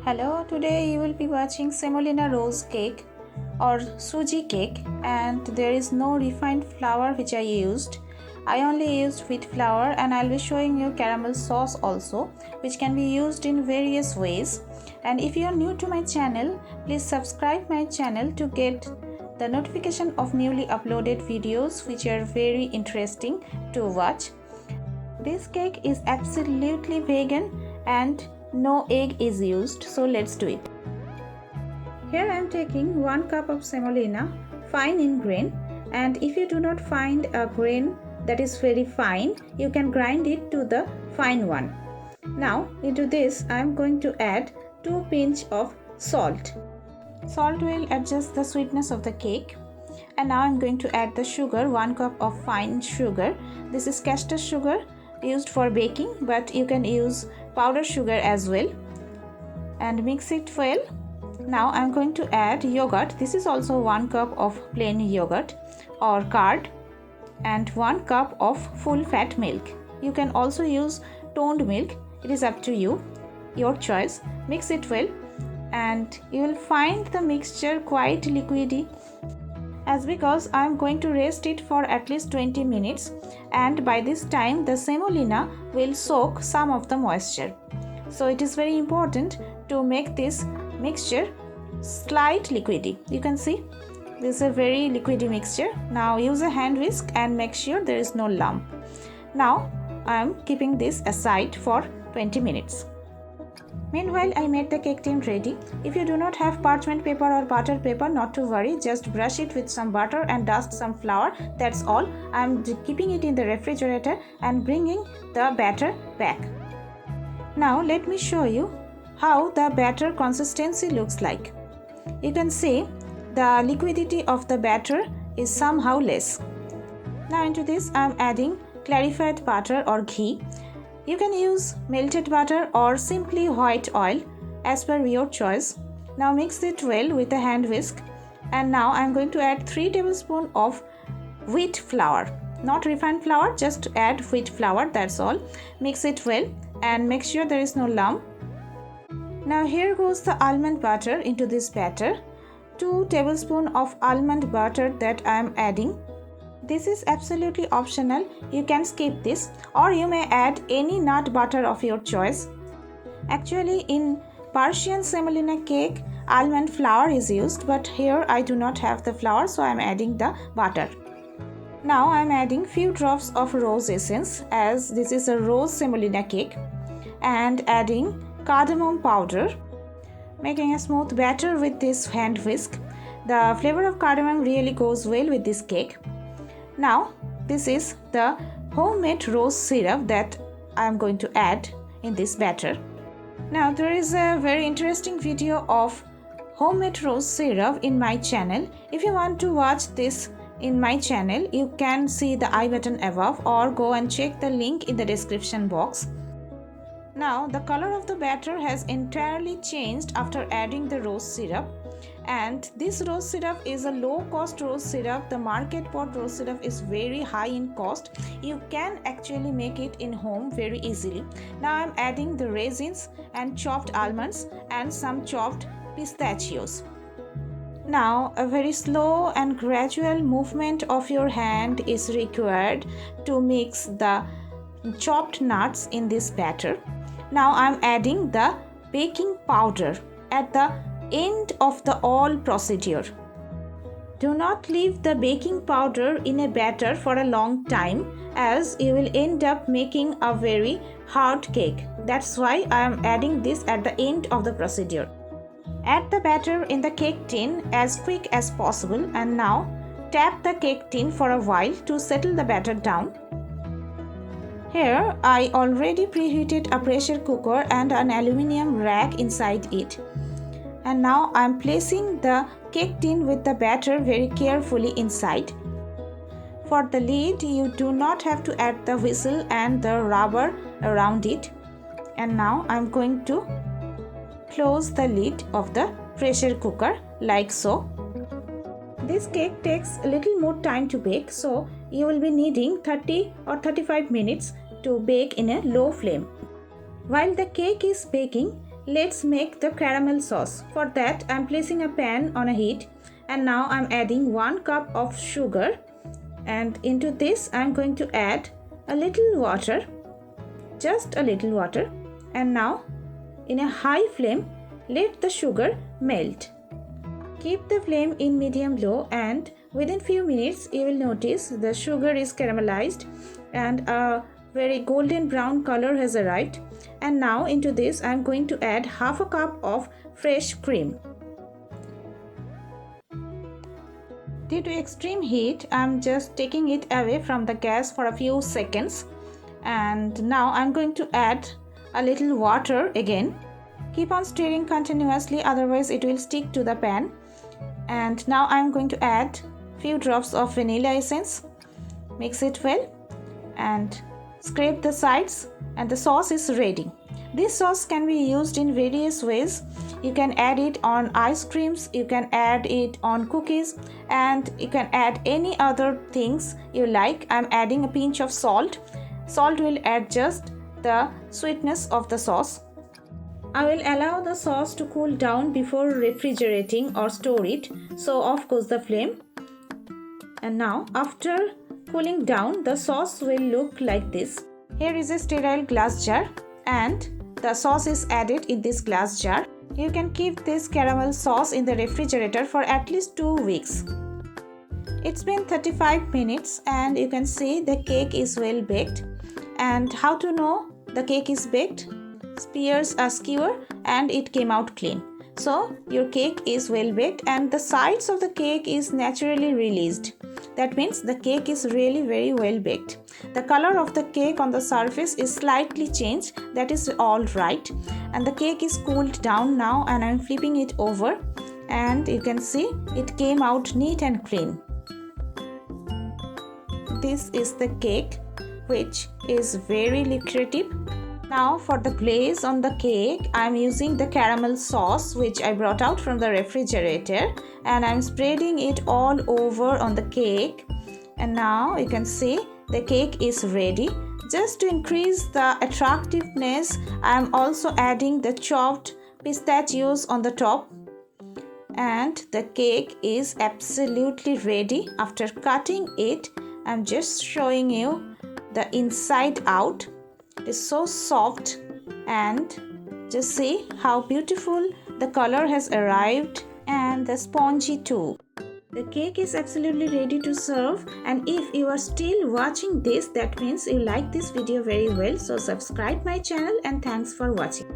Hello, today you will be watching Semolina Rose Cake or sooji cake, and there is no refined flour which I used. I only used wheat flour, and I'll be showing you caramel sauce also, which can be used in various ways. And if you are new to my channel, please subscribe my channel to get the notification of newly uploaded videos which are very interesting to watch. This cake is absolutely vegan and no egg is used, so let's do it. Here I am taking 1 cup of semolina, fine in grain, and if you do not find a grain that is very fine, you can grind it to the fine one. Now into this I am going to add 2 pinch of salt. Salt will adjust the sweetness of the cake. And now I am going to add the sugar, 1 cup of fine sugar. This is castor sugar used for baking, but you can use powdered sugar as well, and mix it well. Now I am going to add yogurt. This is also 1 cup of plain yogurt or curd, and 1 cup of full fat milk. You can also use toned milk, it is up to you, your choice. Mix it well, and you will find the mixture quite liquidy, as because I am going to rest it for at least 20 minutes, and by this time the semolina will soak some of the moisture. So it is very important to make this mixture slight liquidy. You can see this is a very liquidy mixture. Now use a hand whisk and make sure there is no lump. Now I am keeping this aside for 20 minutes. Meanwhile, I made the cake tin ready. If you do not have parchment paper or butter paper, not to worry, just brush it with some butter and dust some flour. That's all. I am keeping it in the refrigerator and bringing the batter back. Now let me show you how the batter consistency looks like. You can see the liquidity of the batter is somehow less. Now into this I am adding clarified butter or ghee. You can use melted butter or simply white oil as per your choice. Now mix it well with a hand whisk, and now I am going to add 3 tablespoons of wheat flour. Not refined flour, just add wheat flour, that's all. Mix it well and make sure there is no lump. Now here goes the almond butter into this batter. 2 tablespoons of almond butter that I am adding. This is absolutely optional, you can skip this, or you may add any nut butter of your choice. Actually in Persian semolina cake, almond flour is used, but here I do not have the flour, so I am adding the butter. Now I am adding few drops of rose essence, as this is a rose semolina cake, and adding cardamom powder. Making a smooth batter with this hand whisk. The flavor of cardamom really goes well with this cake. Now this is the homemade rose syrup that I am going to add in this batter. Now there is a very interesting video of homemade rose syrup in my channel. If you want to watch this in my channel, you can see the I button above or go and check the link in the description box. Now the color of the batter has entirely changed after adding the rose syrup, and this rose syrup is a low cost rose syrup. The market bought rose syrup is very high in cost. You can actually make it in home very easily. Now I am adding the raisins and chopped almonds and some chopped pistachios. Now a very slow and gradual movement of your hand is required to mix the chopped nuts in this batter. Now I am adding the baking powder at the end of the all procedure. Do not leave the baking powder in a batter for a long time, as you will end up making a very hard cake. That's why I am adding this at the end of the procedure. Add the batter in the cake tin as quick as possible, and now tap the cake tin for a while to settle the batter down. Here I already preheated a pressure cooker and an aluminium rack inside it. And now I am placing the cake tin with the batter very carefully inside. For the lid, you do not have to add the whistle and the rubber around it. And now I am going to close the lid of the pressure cooker like so. This cake takes a little more time to bake, so you will be needing 30 or 35 minutes to bake in a low flame. While the cake is baking, let's make the caramel sauce. For that, I'm placing a pan on a heat, and now I'm adding 1 cup of sugar, and into this I'm going to add a little water, just a little water, and now in a high flame let the sugar melt. Keep the flame in medium low, and within few minutes you will notice the sugar is caramelized and a very golden brown color has arrived. And now into this I am going to add half a cup of fresh cream. Due to extreme heat, I am just taking it away from the gas for a few seconds, and now I am going to add a little water again. Keep on stirring continuously, otherwise it will stick to the pan. And now I am going to add few drops of vanilla essence. Mix it well and scrape the sides, and the sauce is ready. This sauce can be used in various ways. You can add it on ice creams, you can add it on cookies, and you can add any other things you like. I'm adding a pinch of salt. Salt will adjust the sweetness of the sauce. I will allow the sauce to cool down before refrigerating or store it. So off goes the flame. And now after cooling down, the sauce will look like this. Here is a sterile glass jar, and the sauce is added in this glass jar. You can keep this caramel sauce in the refrigerator for at least 2 weeks. It's been 35 minutes and you can see the cake is well baked. And how to know the cake is baked? Spears a skewer and it came out clean. So your cake is well baked and the sides of the cake is naturally released. That means the cake is really very well baked. The color of the cake on the surface is slightly changed. That is all right. And the cake is cooled down now, and I am flipping it over, and you can see it came out neat and clean. This is the cake, which is very lucrative. Now for the glaze on the cake, I am using the caramel sauce which I brought out from the refrigerator, and I am spreading it all over on the cake. And now you can see the cake is ready. Just to increase the attractiveness, I am also adding the chopped pistachios on the top. And the cake is absolutely ready. After cutting it, I am just showing you the inside out. It is so soft, and just see how beautiful the color has arrived, and the spongy too. The cake is absolutely ready to serve, and if you are still watching this, that means you like this video very well. So subscribe my channel, and thanks for watching.